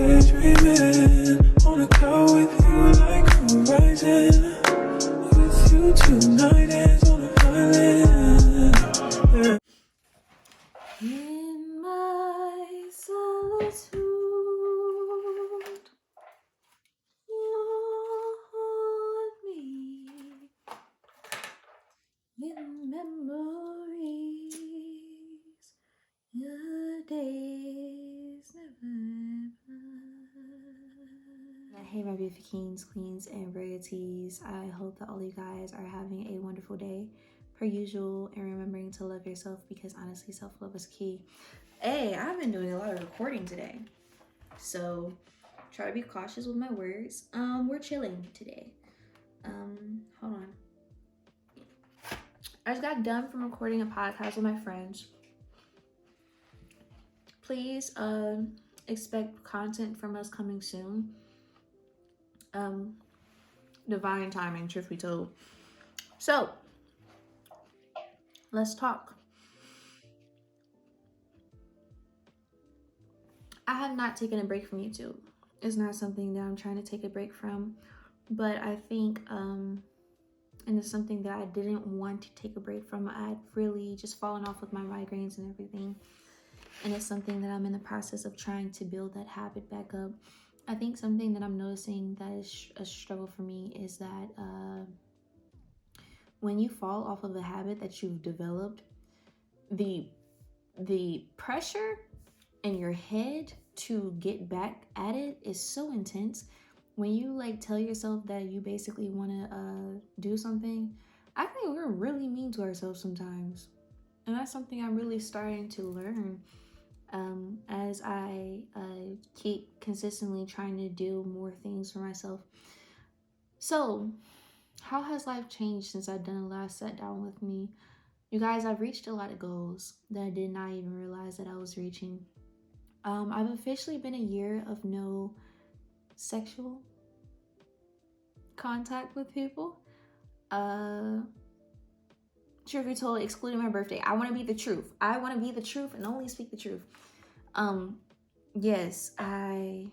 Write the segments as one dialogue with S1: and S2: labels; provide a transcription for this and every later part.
S1: daydreaming on a cloud with you like horizon. With you tonight is on an island.
S2: In my solitude, you haunt me in memories. The days never pass. Hey, my beautiful kings, queens, and rarities. I hope that all you guys are having a wonderful day, per usual, and remembering to love yourself, because honestly, self-love is key. Hey, I've been doing a lot of recording today, so try to be cautious with my words. We're chilling today. Hold on. I just got done from recording a podcast with my friends. Please expect content from us coming soon. Divine timing, truth be told. So let's talk. I have not taken a break from YouTube. It's not something that I'm trying to take a break from, but I think and it's something that I didn't want to take a break from. I'd really just fallen off with my migraines and everything, and it's something that I'm in the process of trying to build that habit back up. I think something that I'm noticing that is a struggle for me is that when you fall off of a habit that you've developed, the pressure in your head to get back at it is so intense. When you like tell yourself that you basically want to do something, I think we're really mean to ourselves sometimes, and that's something I'm really starting to learn as I keep consistently trying to do more things for myself. So how has life changed since I've done the last set down with me? You guys, I've reached a lot of goals that I did not even realize that I was reaching. I've officially been a year of no sexual contact with people. Truth be told, excluding my birthday. I want to be the truth. I want to be the truth and only speak the truth. Yes, a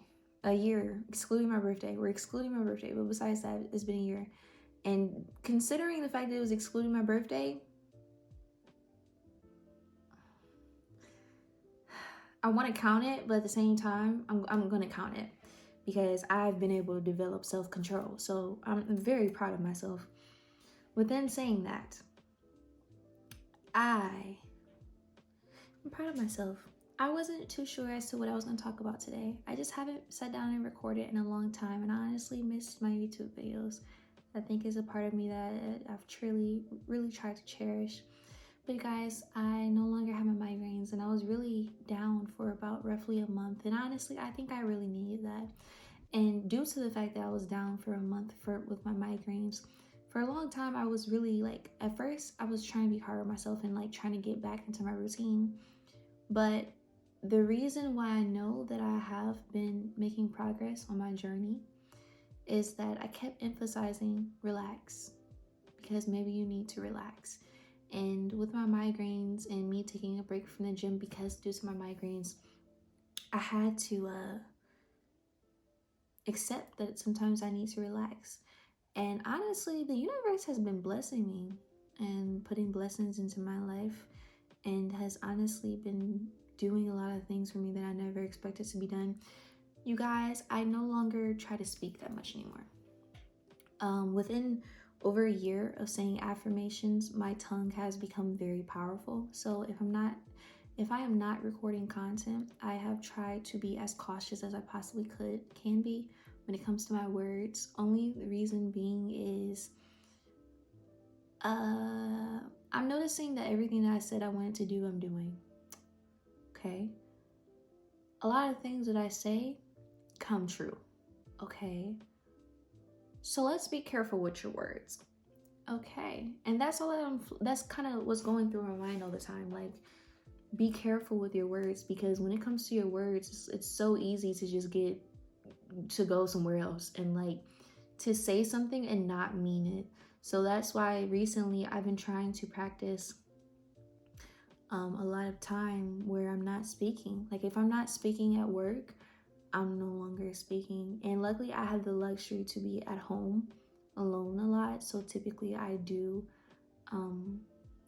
S2: year excluding my birthday. We're excluding my birthday, but besides that, it's been a year. And considering the fact that it was excluding my birthday, I want to count it, but at the same time, I'm going to count it because I've been able to develop self-control. So I'm very proud of myself. Within saying that, I'm proud of myself. I wasn't too sure as to what I was going to talk about today. I just haven't sat down and recorded in a long time, and I honestly missed my YouTube videos. I think is a part of me that I've truly, really tried to cherish. But guys, I no longer have my migraines, and I was really down for about roughly a month. And honestly, I think I really needed that. And due to the fact that I was down for a month with my migraines, for a long time, I was really like, at first, I was trying to be hard on myself and like trying to get back into my routine. But the reason why I know that I have been making progress on my journey is that I kept emphasizing relax, because maybe you need to relax. And with my migraines and me taking a break from the gym because due to my migraines, I had to accept that sometimes I need to relax. And honestly, the universe has been blessing me and putting blessings into my life, and has honestly been doing a lot of things for me that I never expected to be done. You guys, I no longer try to speak that much anymore. Within over a year of saying affirmations, my tongue has become very powerful. So if I am not recording content, I have tried to be as cautious as I possibly can be when it comes to my words. Only the reason being is I'm noticing that everything that I said I wanted to do, I'm doing. Okay? A lot of things that I say come true. Okay? So let's be careful with your words. Okay? And that's that's kind of what's going through my mind all the time. Like, be careful with your words, because when it comes to your words, it's so easy to just get to go somewhere else and like to say something and not mean it. So that's why recently I've been trying to practice a lot of time where I'm not speaking. Like if I'm not speaking at work, I'm no longer speaking. And luckily I have the luxury to be at home alone a lot. So typically I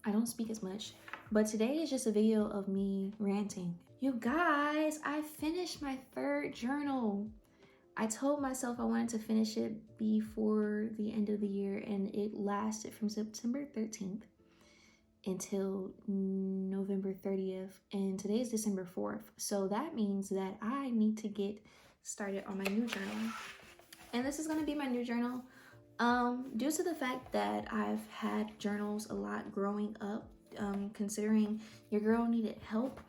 S2: don't speak as much. But today is just a video of me ranting. You guys, I finished my 3rd journal. I told myself I wanted to finish it before the end of the year, and it lasted from September 13th until November 30th, and today is December 4th. So that means that I need to get started on my new journal. And this is going to be my new journal. Due to the fact that I've had journals a lot growing up, considering your girl needed help,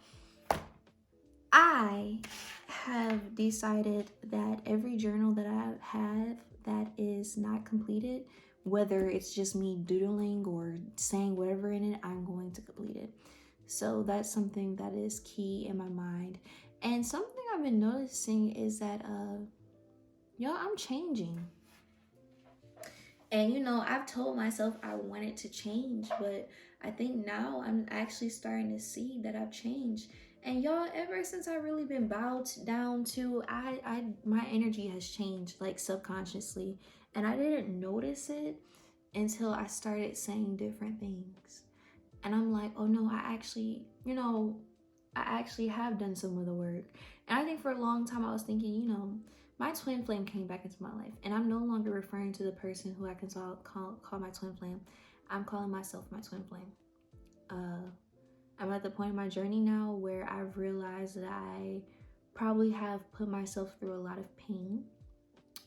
S2: I have decided that every journal that I have that is not completed, whether it's just me doodling or saying whatever in it, I'm going to complete it. So that's something that is key in my mind. And something I've been noticing is that y'all, I'm changing. And you know, I've told myself I wanted to change, but I think now I'm actually starting to see that I've changed. And y'all, ever since I really been bowed down to, my energy has changed, like subconsciously. And I didn't notice it until I started saying different things. And I'm like, oh no, I actually have done some of the work. And I think for a long time I was thinking, my twin flame came back into my life. And I'm no longer referring to the person who I can call my twin flame. I'm calling myself my twin flame. I'm at the point in my journey now where I've realized that I probably have put myself through a lot of pain,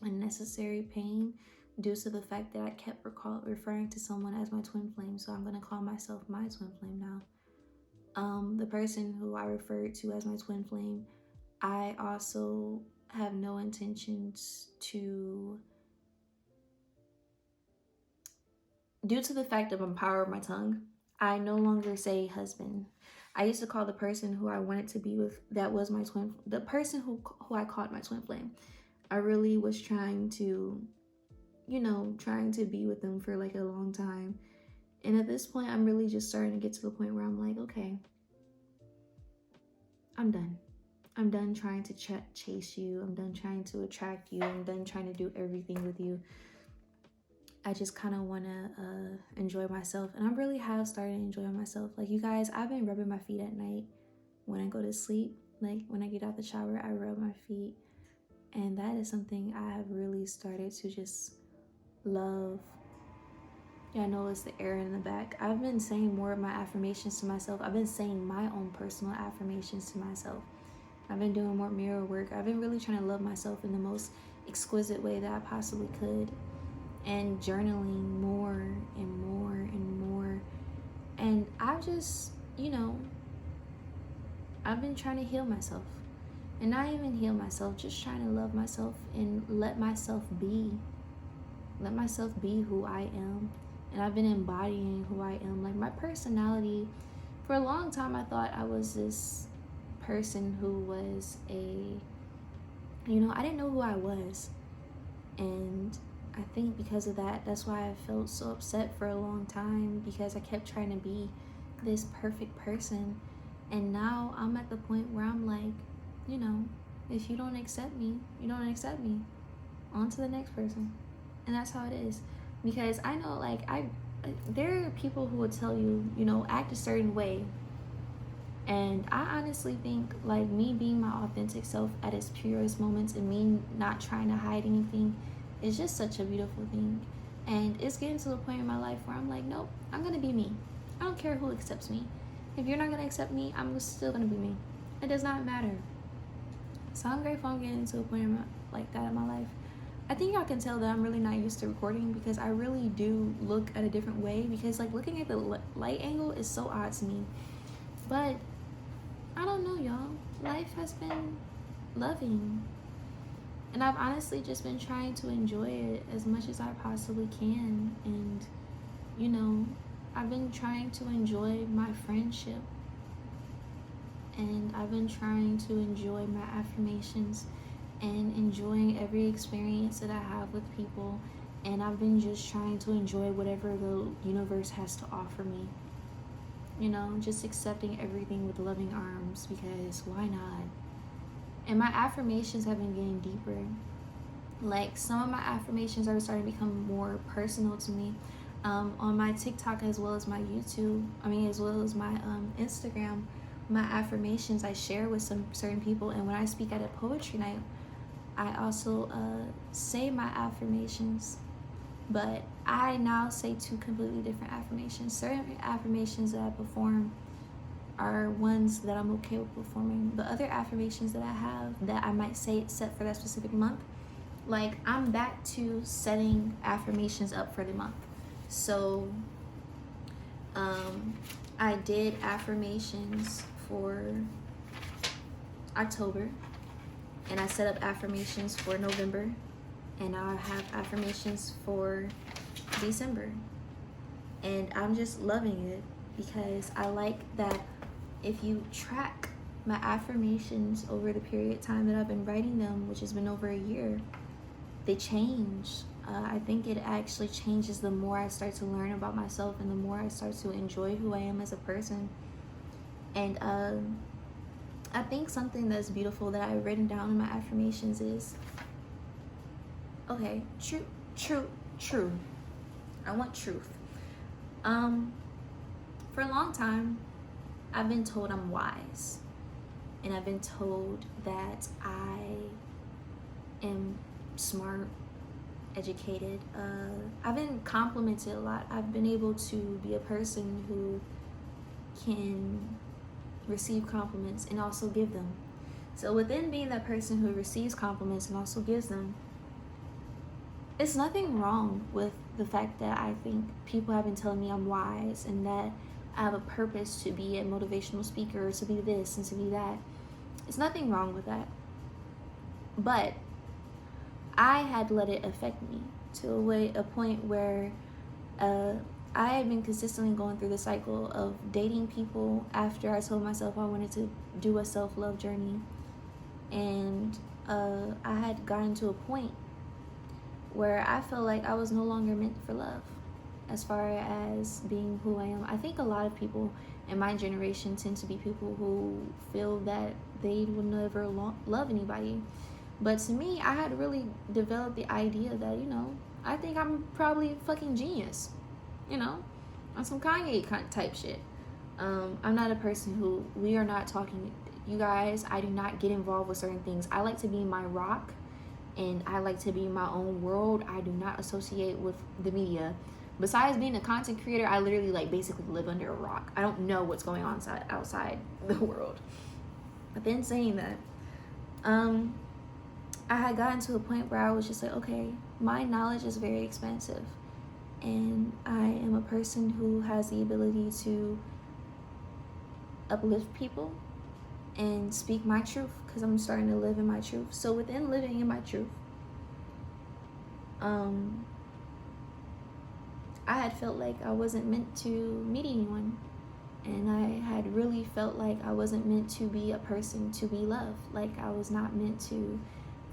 S2: unnecessary pain, due to the fact that I kept referring to someone as my twin flame. So I'm going to call myself my twin flame now. The person who I referred to as my twin flame, I also have no intentions to, due to the fact of the power of my tongue, I no longer say husband. I used to call the person who I wanted to be with, that was my twin, the person who I called my twin flame. I really was trying to be with them for like a long time. And at this point, I'm really just starting to get to the point where I'm like, okay, I'm done. I'm done trying to chase you. I'm done trying to attract you. I'm done trying to do everything with you. I just kind of want to enjoy myself. And I really have started enjoying myself. Like, you guys, I've been rubbing my feet at night when I go to sleep. Like, when I get out the shower, I rub my feet. And that is something I have really started to just love. Yeah, I know it's the air in the back. I've been saying more of my affirmations to myself. I've been saying my own personal affirmations to myself. I've been doing more mirror work. I've been really trying to love myself in the most exquisite way that I possibly could. And journaling more and more and more. And I've just, I've been trying to heal myself. And not even heal myself, just trying to love myself and let myself be. Let myself be who I am. And I've been embodying who I am. Like, my personality, for a long time I thought I was this person who was I didn't know who I was. And I think because of that, that's why I felt so upset for a long time, because I kept trying to be this perfect person. And now I'm at the point where I'm like, if you don't accept me, you don't accept me. On to the next person. And that's how it is. Because I know, there are people who will tell you, act a certain way. And I honestly think, like, me being my authentic self at its purest moments and me not trying to hide anything is just such a beautiful thing. And it's getting to the point in my life where I'm like, nope, I'm going to be me. I don't care who accepts me. If you're not going to accept me, I'm still going to be me. It does not matter. So I'm grateful I'm getting to a point like that in my life. I think y'all can tell that I'm really not used to recording, because I really do look at a different way, because like looking at the light angle is so odd to me. But I don't know, y'all. Life has been loving. And I've honestly just been trying to enjoy it as much as I possibly can. And, I've been trying to enjoy my friendship. And I've been trying to enjoy my affirmations and enjoying every experience that I have with people. And I've been just trying to enjoy whatever the universe has to offer me. Just accepting everything with loving arms, because why not? And my affirmations have been getting deeper. Like, some of my affirmations are starting to become more personal to me. On my TikTok, as well as my YouTube, as well as my Instagram, my affirmations I share with some certain people. And when I speak at a poetry night, I also say my affirmations. But I now say two completely different affirmations. Certain affirmations that I perform are ones that I'm okay with performing. But other affirmations that I have that I might say set for that specific month, like, I'm back to setting affirmations up for the month. So I did affirmations for October, and I set up affirmations for November, and now I have affirmations for December. And I'm just loving it, because I like that if you track my affirmations over the period of time that I've been writing them, which has been over a year, they change. I think it actually changes the more I start to learn about myself, and the more I start to enjoy who I am as a person. And I think something that's beautiful that I've written down in my affirmations is, okay, true. I want truth. For a long time, I've been told I'm wise, and I've been told that I am smart, educated. I've been complimented a lot. I've been able to be a person who can receive compliments and also give them. So within being that person who receives compliments and also gives them, it's nothing wrong with the fact that I think people have been telling me I'm wise, and that I have a purpose to be a motivational speaker, to be this and to be that. It's nothing wrong with that. But I had let it affect me to a point where I had been consistently going through the cycle of dating people after I told myself I wanted to do a self-love journey. And I had gotten to a point where I felt like I was no longer meant for love, as far as being who I am. I think a lot of people in my generation tend to be people who feel that they will never love anybody. But to me, I had really developed the idea that, I think I'm probably a fucking genius, on some Kanye type shit. I'm not a person who, we are not talking, you guys, I do not get involved with certain things. I like to be my rock, and I like to be in my own world. I do not associate with the media. Besides being a content creator, I literally basically live under a rock. I don't know what's going on outside the world. But then saying that, I had gotten to a point where I was just like, okay, my knowledge is very expansive, and I am a person who has the ability to uplift people and speak my truth, because I'm starting to live in my truth. So within living in my truth, I had felt like I wasn't meant to meet anyone, and I had really felt like I wasn't meant to be a person to be loved. Like, I was not meant to.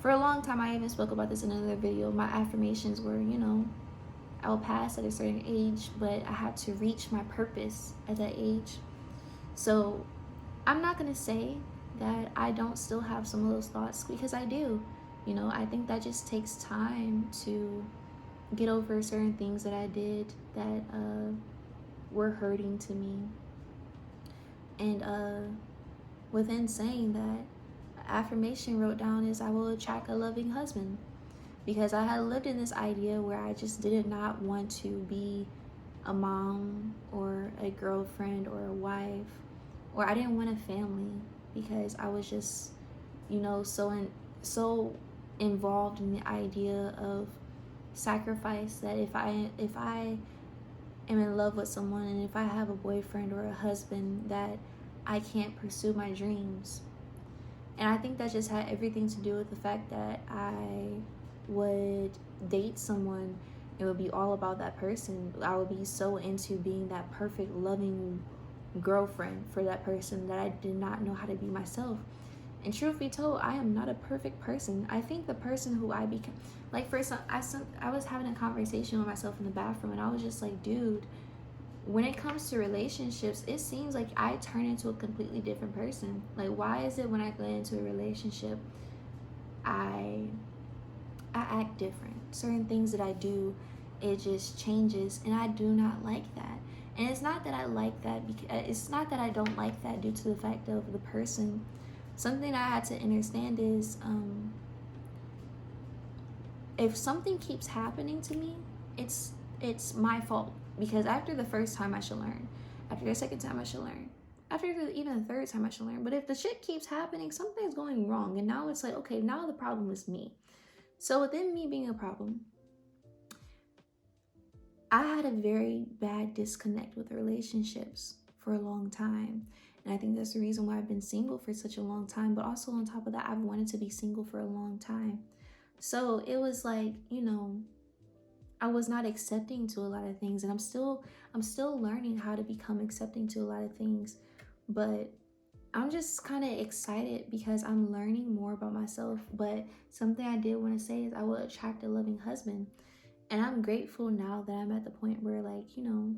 S2: For a long time, I even spoke about this in another video. My affirmations were, I'll pass at a certain age, but I had to reach my purpose at that age. So I'm not going to say that I don't still have some of those thoughts, because I do. I think that just takes time to get over certain things that I did that were hurting to me. And within saying that, affirmation wrote down is, I will attract a loving husband, because I had lived in this idea where I just did not want to be a mom or a girlfriend or a wife, or I didn't want a family, because I was just so involved in the idea of sacrifice, that if I am in love with someone, and if I have a boyfriend or a husband, that I can't pursue my dreams. And I think that just had everything to do with the fact that I would date someone, it would be all about that person. I would be so into being that perfect, loving girlfriend for that person that I did not know how to be myself. And truth be told, I am not a perfect person. I think the person who I became, like, for example, I was having a conversation with myself in the bathroom, and I was just like, dude, when it comes to relationships, it seems like I turn into a completely different person. Like, why is it when I get into a relationship, I act different? Certain things that I do, it just changes, and I do not like that. And it's not that I like that, because it's not that I don't like that due to the fact of the person. Something I had to understand is, if something keeps happening to me, it's my fault. Because after the first time, I should learn. After the second time, I should learn. After even the third time, I should learn. But if the shit keeps happening, something's going wrong. And now it's like, okay, now the problem is me. So within me being a problem, I had a very bad disconnect with relationships for a long time. And I think that's the reason why I've been single for such a long time. But also on top of that, I've wanted to be single for a long time. So it was like, you know, I was not accepting to a lot of things, and I'm still learning how to become accepting to a lot of things. But I'm just kind of excited because I'm learning more about myself. But something I did want to say is I will attract a loving husband. And I'm grateful now that I'm at the point where, like, you know,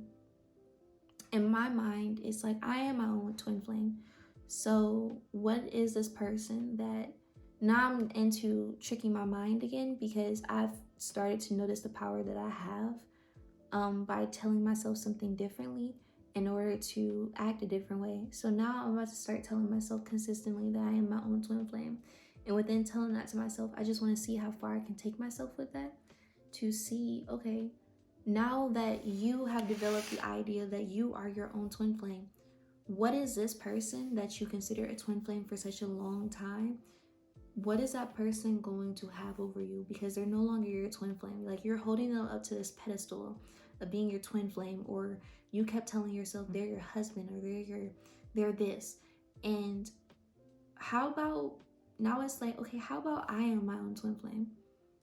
S2: in my mind, it's like I am my own twin flame. So what is this person that now I'm into tricking my mind again, because I've started to notice the power that I have by telling myself something differently in order to act a different way. So now I'm about to start telling myself consistently that I am my own twin flame. And within telling that to myself, I just want to see how far I can take myself with that, to see, okay, now that you have developed the idea that you are your own twin flame, what is this person that you consider a twin flame for such a long time? What is that person going to have over you? Because they're no longer your twin flame. Like, you're holding them up to this pedestal of being your twin flame, or you kept telling yourself they're your husband, or they're this. And how about now it's like, okay, how about I am my own twin flame?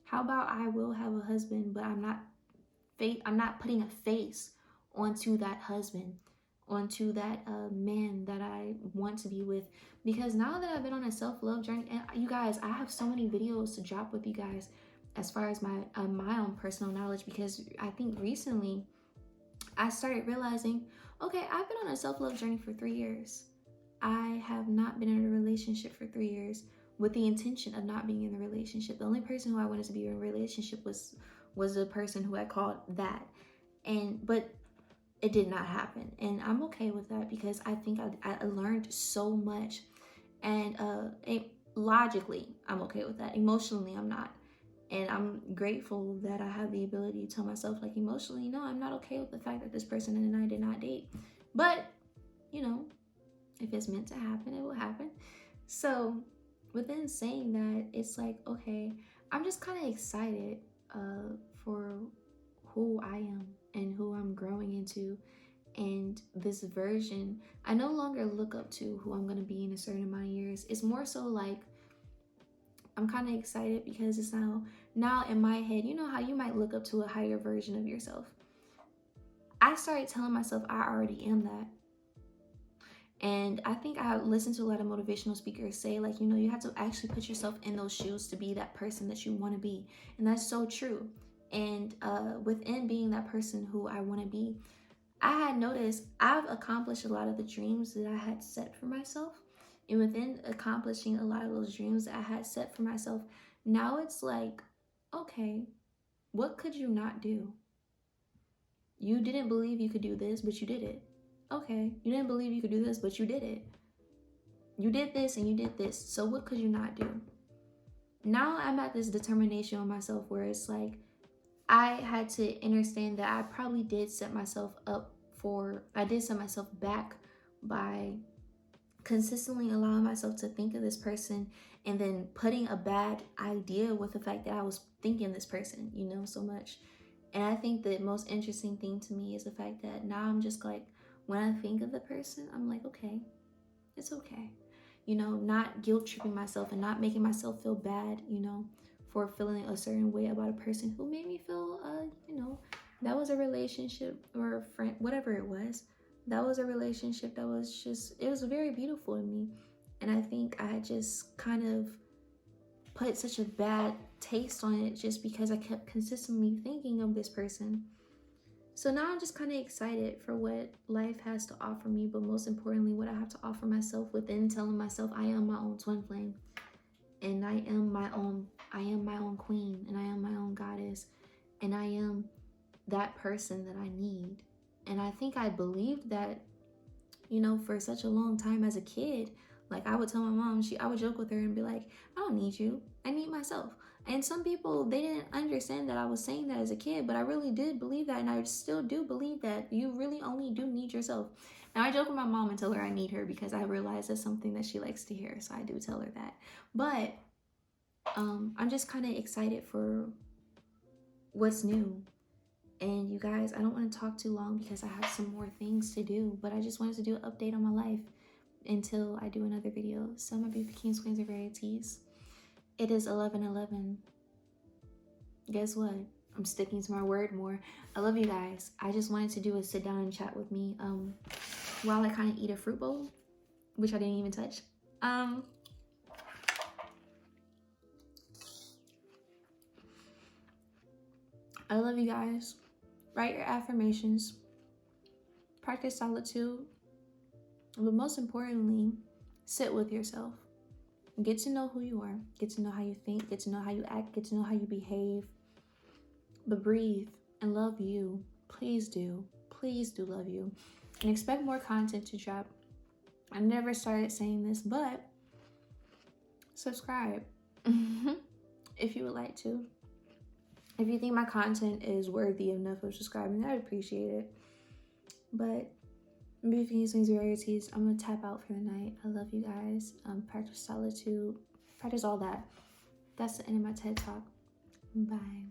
S2: How about I will have a husband, but I'm not putting a face onto that husband, onto that man that I want to be with. Because now that I've been on a self-love journey, and you guys, I have so many videos to drop with you guys as far as my own personal knowledge, because I think recently I started realizing, okay, I've been on a self-love journey for 3 years. I have not been in a relationship for 3 years with the intention of not being in the relationship. The only person who I wanted to be in a relationship was the person who I called that. But it did not happen. And I'm okay with that, because I think I learned so much. And logically, I'm okay with that. Emotionally, I'm not. And I'm grateful that I have the ability to tell myself, like, emotionally, no, I'm not okay with the fact that this person and I did not date. But, you know, if it's meant to happen, it will happen. So within saying that, it's like, okay, I'm just kind of excited for who I am and who I'm growing into. And this version, I no longer look up to who I'm going to be in a certain amount of years. It's more so like, I'm kind of excited because it's now in my head, you know how you might look up to a higher version of yourself. I started telling myself I already am that. And I think I listened to a lot of motivational speakers say, like, you know, you have to actually put yourself in those shoes to be that person that you want to be. And that's so true. And within being that person who I want to be, I had noticed I've accomplished a lot of the dreams that I had set for myself. And within accomplishing a lot of those dreams that I had set for myself, now it's like, okay, what could you not do? You didn't believe you could do this, but you did it. Okay, you didn't believe you could do this, but you did it. You did this and you did this. So what could you not do? Now I'm at this determination on myself where it's like, I had to understand that I probably did set myself back by consistently allowing myself to think of this person and then putting a bad idea with the fact that I was thinking this person, you know, so much. And I think the most interesting thing to me is the fact that now I'm just like, when I think of the person, I'm like, okay, it's okay. You know, not guilt tripping myself and not making myself feel bad, you know, for feeling a certain way about a person who made me feel, you know, that was a relationship or a friend, whatever it was. That was a relationship that was just, it was very beautiful to me. And I think I just kind of put such a bad taste on it just because I kept consistently thinking of this person. So now I'm just kind of excited for what life has to offer me, but most importantly, what I have to offer myself within telling myself I am my own twin flame, and I am my own queen, and I am my own goddess, and I am that person that I need. And I think I believed that, you know, for such a long time as a kid. Like, I would tell my mom, I would joke with her and be like, I don't need you, I need myself. And some people, they didn't understand that I was saying that as a kid, but I really did believe that, and I still do believe that you really only do need yourself. Now, I joke with my mom and tell her I need her because I realize that's something that she likes to hear, so I do tell her that. But I'm just kind of excited for what's new. And you guys, I don't want to talk too long because I have some more things to do, but I just wanted to do an update on my life until I do another video. So my beautiful kings, queens, and rarities, it is 11:11. Guess what? I'm sticking to my word more. I love you guys. I just wanted to do a sit down and chat with me while I kind of eat a fruit bowl, which I didn't even touch. I love you guys. Write your affirmations, practice solitude, but most importantly, sit with yourself. Get to know who you are, get to know how you think, get to know how you act, get to know how you behave. But breathe and love you. Please do love you. And expect more content to drop. I've never started saying this, but subscribe if you would like to. If you think my content is worthy enough of subscribing, I'd appreciate it. But beautiful kings, queens, and rarities, I'm gonna tap out for the night. I love you guys. Practice solitude, practice all that. That's the end of my TED Talk. Bye.